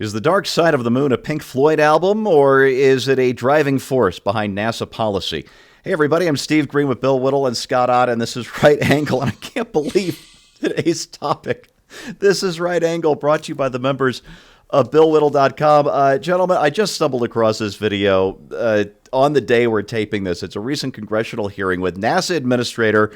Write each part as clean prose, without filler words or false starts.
Is The Dark Side of the Moon a Pink Floyd album, or is it a driving force behind NASA policy? Hey, everybody, I'm Steve Green with Bill Whittle and Scott Ott, and this is Right Angle, and I can't believe today's topic. This is Right Angle, brought to you by the members of BillWhittle.com. Gentlemen, I just stumbled across this video on the day we're taping this. It's a recent congressional hearing with NASA Administrator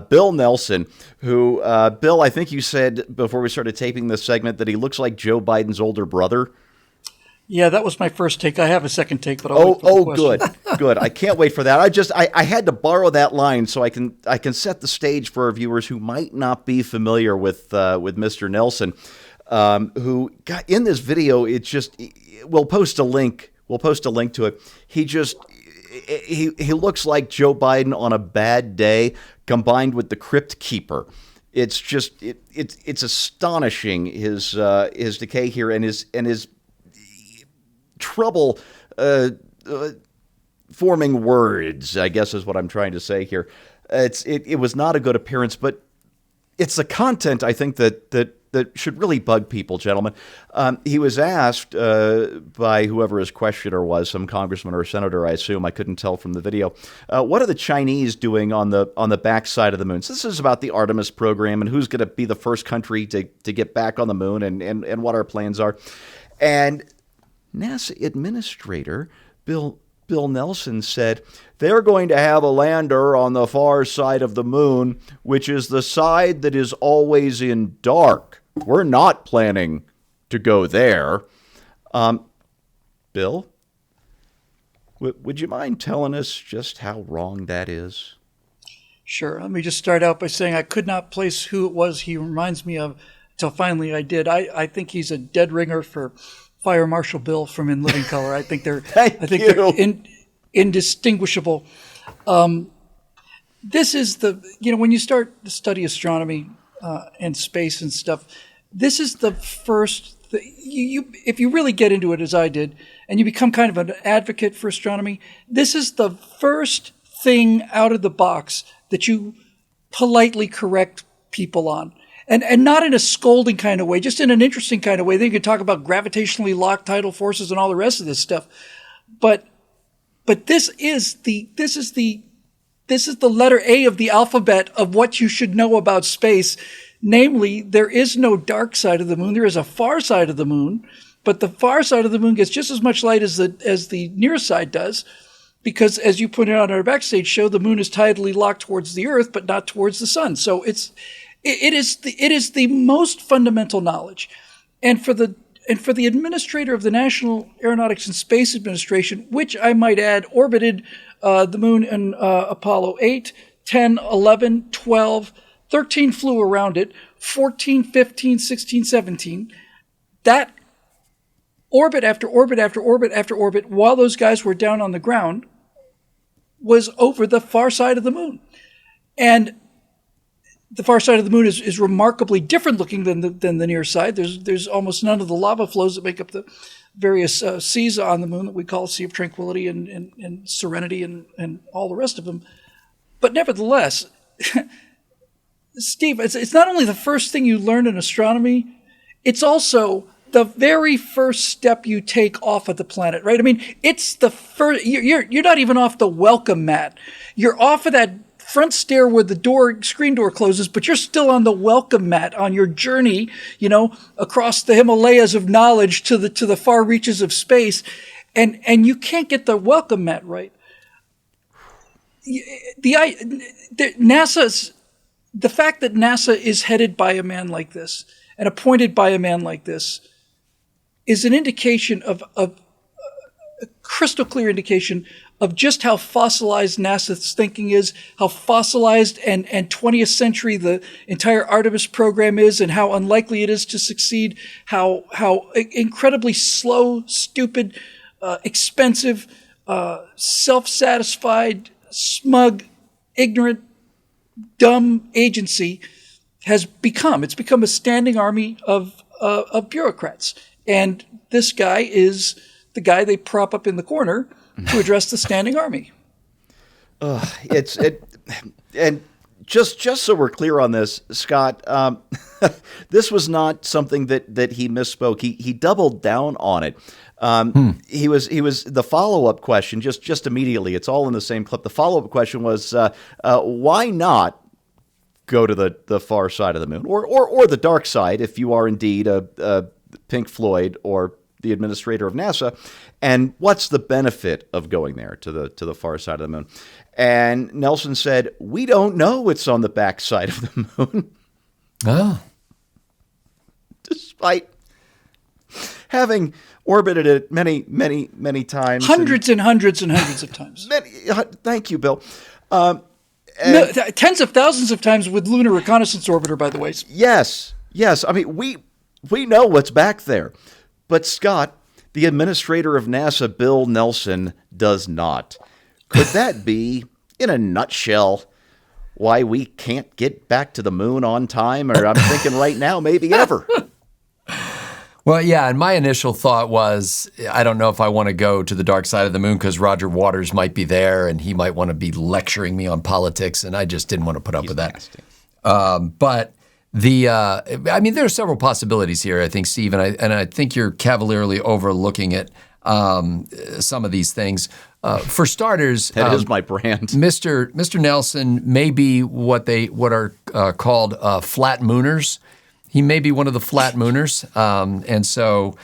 Bill Nelson, who, Bill, I think you said before we started taping this segment that he looks like Joe Biden's older brother. Yeah, that was my first take. I have a second take, but I'll wait for the question. Good. I can't wait for that. I had to borrow that line so I can set the stage for our viewers who might not be familiar with Mr. Nelson. Who got in this video, we'll post a link to it. He looks like Joe Biden on a bad day combined with the Crypt Keeper. It's just it's astonishing his decay here and his trouble forming words, I guess is what I'm trying to say here. It was not a good appearance, but it's the content I think that should really bug people, gentlemen. He was asked by whoever his questioner was, some congressman or senator, I assume. I couldn't tell from the video. What are the Chinese doing on the backside of the moon? So this is about the Artemis program and who's going to be the first country to get back on the moon and what our plans are. And NASA Administrator Bill Nelson said they're going to have a lander on the far side of the moon, which is the side that is always in dark. We're not planning to go there. Bill, would you mind telling us just how wrong that is? Sure. Let me just start out by saying I could not place who it was he reminds me of until finally I did. I think he's a dead ringer for Fire Marshal Bill from In Living Color. I think they're indistinguishable. This is when you start to study astronomy and space and stuff, this is the first if you really get into it as I did and you become kind of an advocate for astronomy, this is the first thing out of the box that you politely correct people on. And not in a scolding kind of way, just in an interesting kind of way. Then you could talk about gravitationally locked tidal forces and all the rest of this stuff. But this is the letter A of the alphabet of what you should know about space. Namely, there is no dark side of the moon. There is a far side of the moon, but the far side of the moon gets just as much light as the near side does, because as you pointed out on our backstage show, the moon is tidally locked towards the Earth, but not towards the sun. So it is the most fundamental knowledge, and for the administrator of the National Aeronautics and Space Administration, which I might add orbited the moon in Apollo 8, 10, 11, 12, 13 flew around it, 14, 15, 16, 17. That orbit after orbit after orbit after orbit, while those guys were down on the ground, was over the far side of the moon. And the far side of the moon is remarkably different looking than the near side. There's almost none of the lava flows that make up the various seas on the moon that we call Sea of Tranquility and Serenity and all the rest of them. But nevertheless, Steve, it's not only the first thing you learn in astronomy, it's also the very first step you take off of the planet, right? I mean, it's the first. You're not even off the welcome mat. You're off of that front stair where the screen door closes, but you're still on the welcome mat on your journey, across the Himalayas of knowledge to the far reaches of space, and you can't get the welcome mat right. The fact that NASA is headed by a man like this and appointed by a man like this is an indication of a crystal clear indication of just how fossilized NASA's thinking is, how fossilized and 20th century the entire Artemis program is, and how unlikely it is to succeed, how incredibly slow, stupid, expensive, self-satisfied, smug, ignorant, dumb agency has become. It's become a standing army of bureaucrats. And this guy is the guy they prop up in the corner to address the standing army. And just so we're clear on this, Scott, this was not something that he misspoke. He doubled down on it. He was the follow-up question just immediately. It's all in the same clip. The follow-up question was, why not go to the far side of the moon or the dark side if you are indeed a Pink Floyd or the administrator of NASA, and what's the benefit of going there to the far side of the moon? And Nelson said, "We don't know it's on the back side of the moon." Oh. Despite having orbited it many times. Hundreds and hundreds and hundreds of times. Thank you, Bill. Tens of thousands of times with Lunar Reconnaissance Orbiter, by the way. Yes. I mean, we know what's back there. But Scott, the administrator of NASA, Bill Nelson, does not. Could that be, in a nutshell, why we can't get back to the moon on time? Or I'm thinking right now, maybe ever. Well, yeah, and my initial thought was, I don't know if I want to go to the dark side of the moon because Roger Waters might be there and he might want to be lecturing me on politics, and I just didn't want to put up with that. But I mean, there are several possibilities here, I think, Steve, and I think you're cavalierly overlooking it. Some of these things. For starters, that is my brand. Mr. Nelson may be what are called flat mooners. He may be one of the flat mooners, and so,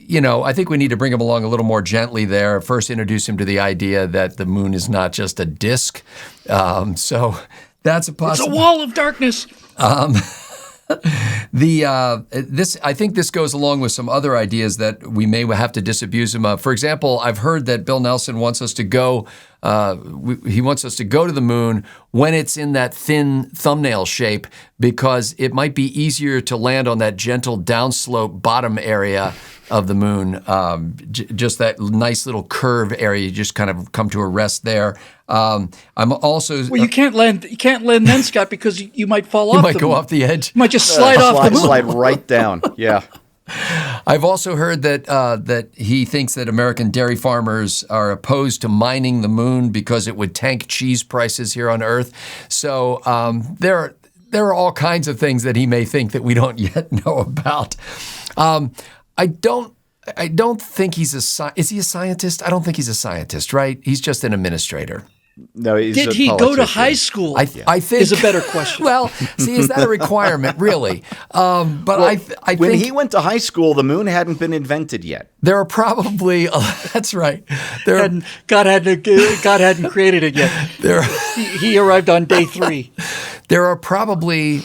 I think we need to bring him along a little more gently there. First, introduce him to the idea that the moon is not just a disk. So that's a possibility. It's a wall of darkness. I think this goes along with some other ideas that we may have to disabuse him of. For example, I've heard that Bill Nelson wants us to go. He wants us to go to the moon when it's in that thin thumbnail shape because it might be easier to land on that gentle downslope bottom area of the moon, just that nice little curve area. You just kind of come to a rest there. I'm also well. You can't land. You can't land then, Scott, because you might fall off. You might go off the edge. You might just slide off the moon. Slide right down. Yeah. I've also heard that he thinks that American dairy farmers are opposed to mining the moon because it would tank cheese prices here on Earth. So there are all kinds of things that he may think that we don't yet know about. I don't think he's is he a scientist? I don't think he's a scientist, right? He's just an administrator. No, he's Did he go to high school? I think is a better question. Well, see, is that a requirement, really? But I think when he went to high school, the moon hadn't been invented yet. There are probably that's right. God hadn't created it yet. He arrived on day 3. There are probably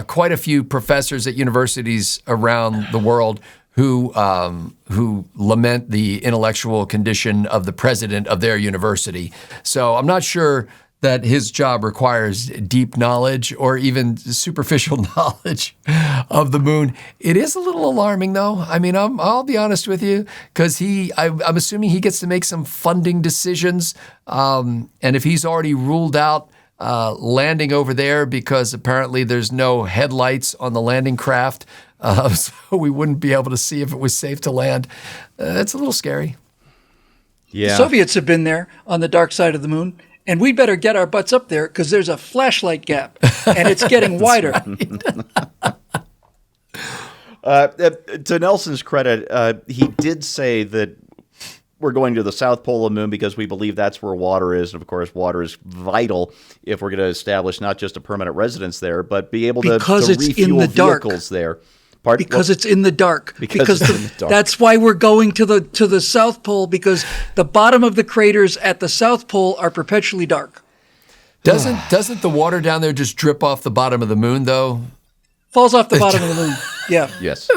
quite a few professors at universities around the world who lament the intellectual condition of the president of their university. So I'm not sure that his job requires deep knowledge or even superficial knowledge of the moon. It is a little alarming, though. I mean, I'll be honest with you, because I'm assuming he gets to make some funding decisions, and if he's already ruled out landing over there because apparently there's no headlights on the landing craft, so we wouldn't be able to see if it was safe to land. It's a little scary. Yeah. The Soviets have been there on the dark side of the moon, and we better get our butts up there because there's a flashlight gap, and it's getting wider. To Nelson's credit, he did say that we're going to the South Pole of the moon because we believe that's where water is. And, of course, water is vital if we're going to establish not just a permanent residence there, but be able to refuel vehicles there. Pardon? Because it's in the dark. Because it's in the dark. That's why we're going to the South Pole, because the bottom of the craters at the South Pole are perpetually dark. Doesn't the water down there just drip off the bottom of the moon, though? Falls off the bottom of the moon. Yeah. Yes.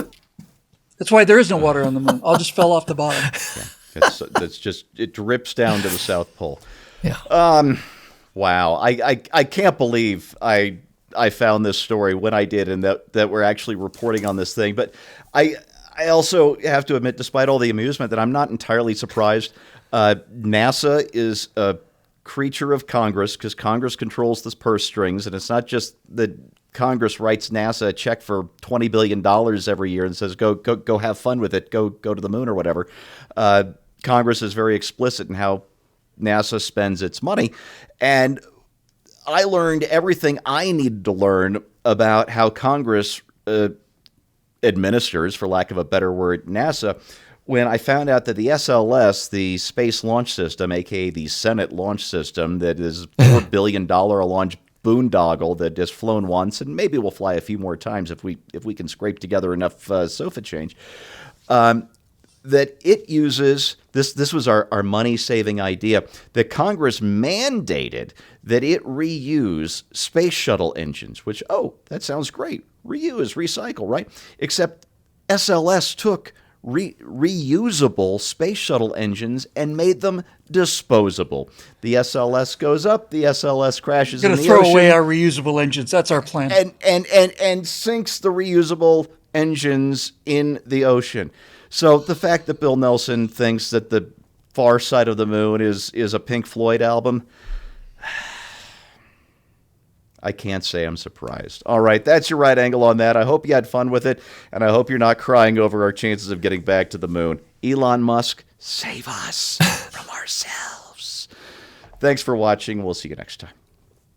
That's why there is no water on the moon. All just fell off the bottom. Yeah. That's just, it drips down to the South Pole. Yeah. Wow. I can't believe I found this story when I did, and that we're actually reporting on this thing. But I also have to admit, despite all the amusement, that I'm not entirely surprised. NASA is a creature of Congress because Congress controls the purse strings, and it's not just that Congress writes NASA a check for $20 billion every year and says, go have fun with it, go to the moon or whatever. Congress is very explicit in how NASA spends its money. And I learned everything I needed to learn about how Congress administers, for lack of a better word, NASA, when I found out that the SLS, the Space Launch System, aka the Senate Launch System, that is $4 billion a launch boondoggle that has flown once, and maybe we'll fly a few more times if we can scrape together enough sofa change, that it uses, this was our money-saving idea, that Congress mandated that it reuse space shuttle engines, which, oh, that sounds great. Reuse, recycle, right? Except SLS took reusable space shuttle engines and made them disposable. The SLS goes up, the SLS crashes in the ocean. We're going to throw away our reusable engines. That's our plan. And sinks the reusable engines in the ocean. So the fact that Bill Nelson thinks that the Far Side of the Moon is a Pink Floyd album, I can't say I'm surprised. All right, that's your right angle on that. I hope you had fun with it, and I hope you're not crying over our chances of getting back to the moon. Elon Musk, save us from ourselves. Thanks for watching. We'll see you next time.